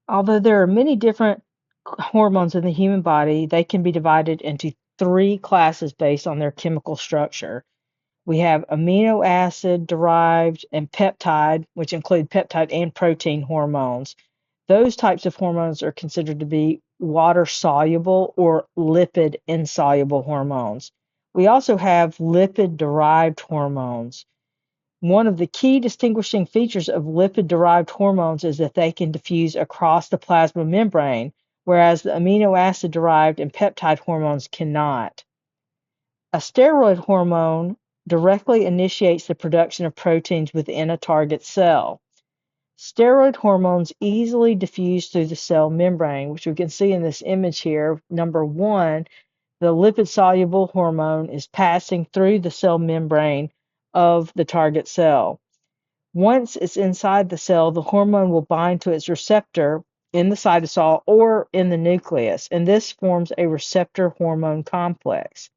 Although there are many different hormones in the human body, they can be divided into three classes based on their chemical structure. We have amino acid derived and peptide, which include peptide and protein hormones. Those types of hormones are considered to be water soluble or lipid insoluble hormones. We also have lipid derived hormones. One of the key distinguishing features of lipid-derived hormones is that they can diffuse across the plasma membrane, whereas the amino acid-derived and peptide hormones cannot. A steroid hormone directly initiates the production of proteins within a target cell. Steroid hormones easily diffuse through the cell membrane, which we can see in this image here. Number one, the lipid-soluble hormone is passing through the cell membrane of the target cell. Once it's inside the cell, the hormone will bind to its receptor in the cytosol or in the nucleus, and this forms a receptor hormone complex.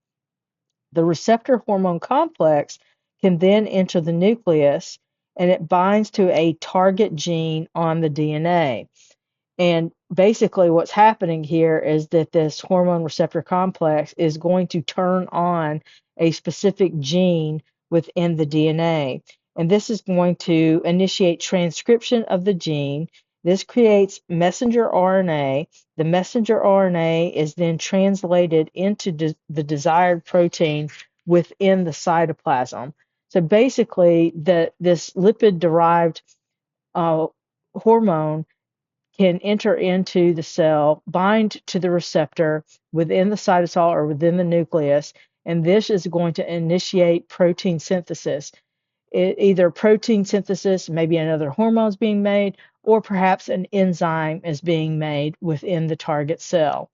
The receptor hormone complex can then enter the nucleus and it binds to a target gene on the DNA. And basically, what's happening here is that this hormone receptor complex is going to turn on a specific gene within the DNA. And this is going to initiate transcription of the gene. This creates messenger RNA. The messenger RNA is then translated into the desired protein within the cytoplasm. So basically, this lipid-derived hormone can enter into the cell, bind to the receptor within the cytosol or within the nucleus, and this is going to initiate protein synthesis. Either protein synthesis, maybe another hormone is being made, or perhaps an enzyme is being made within the target cell.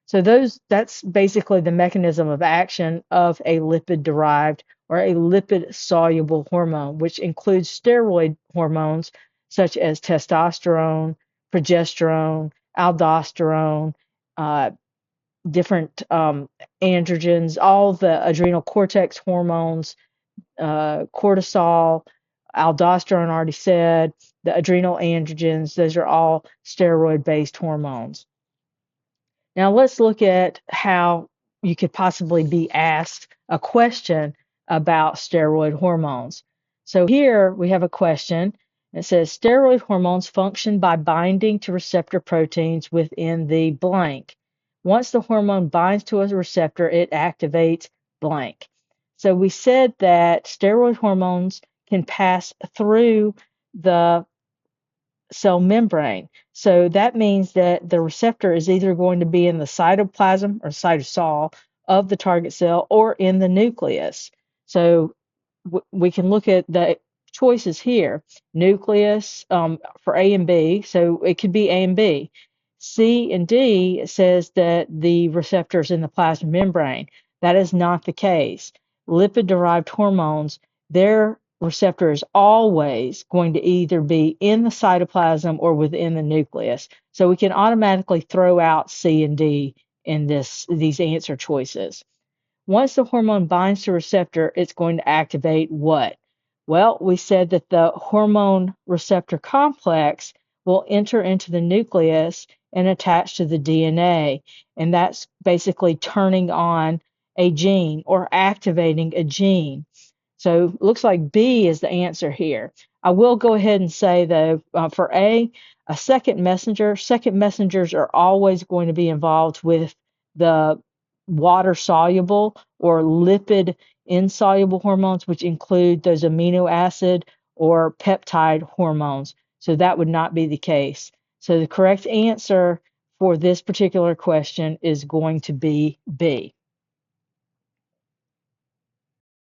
So that's basically the mechanism of action of a lipid-derived or a lipid-soluble hormone, which includes steroid hormones such as testosterone, progesterone, aldosterone, uh, different androgens, all the adrenal cortex hormones, cortisol, aldosterone, already said, the adrenal androgens, those are all steroid-based hormones. Now let's look at how you could possibly be asked a question about steroid hormones. So here we have a question. It says steroid hormones function by binding to receptor proteins within the blank. Once the hormone binds to a receptor, it activates blank. So we said that steroid hormones can pass through the cell membrane. So that means that the receptor is either going to be in the cytoplasm or cytosol of the target cell or in the nucleus. So we can look at the choices here. Nucleus for A and B, so it could be A and B. C and D says that the receptor is in the plasma membrane. That is not the case. Lipid-derived hormones, their receptor is always going to either be in the cytoplasm or within the nucleus. So we can automatically throw out C and D in these answer choices. Once the hormone binds to receptor, it's going to activate what? Well, we said that the hormone receptor complex will enter into the nucleus and attach to the DNA. And that's basically turning on a gene or activating a gene. So it looks like B is the answer here. I will go ahead and say, though, for A, a second messengers are always going to be involved with the water soluble or lipid insoluble hormones, which include those amino acid or peptide hormones. So that would not be the case. So the correct answer for this particular question is going to be B.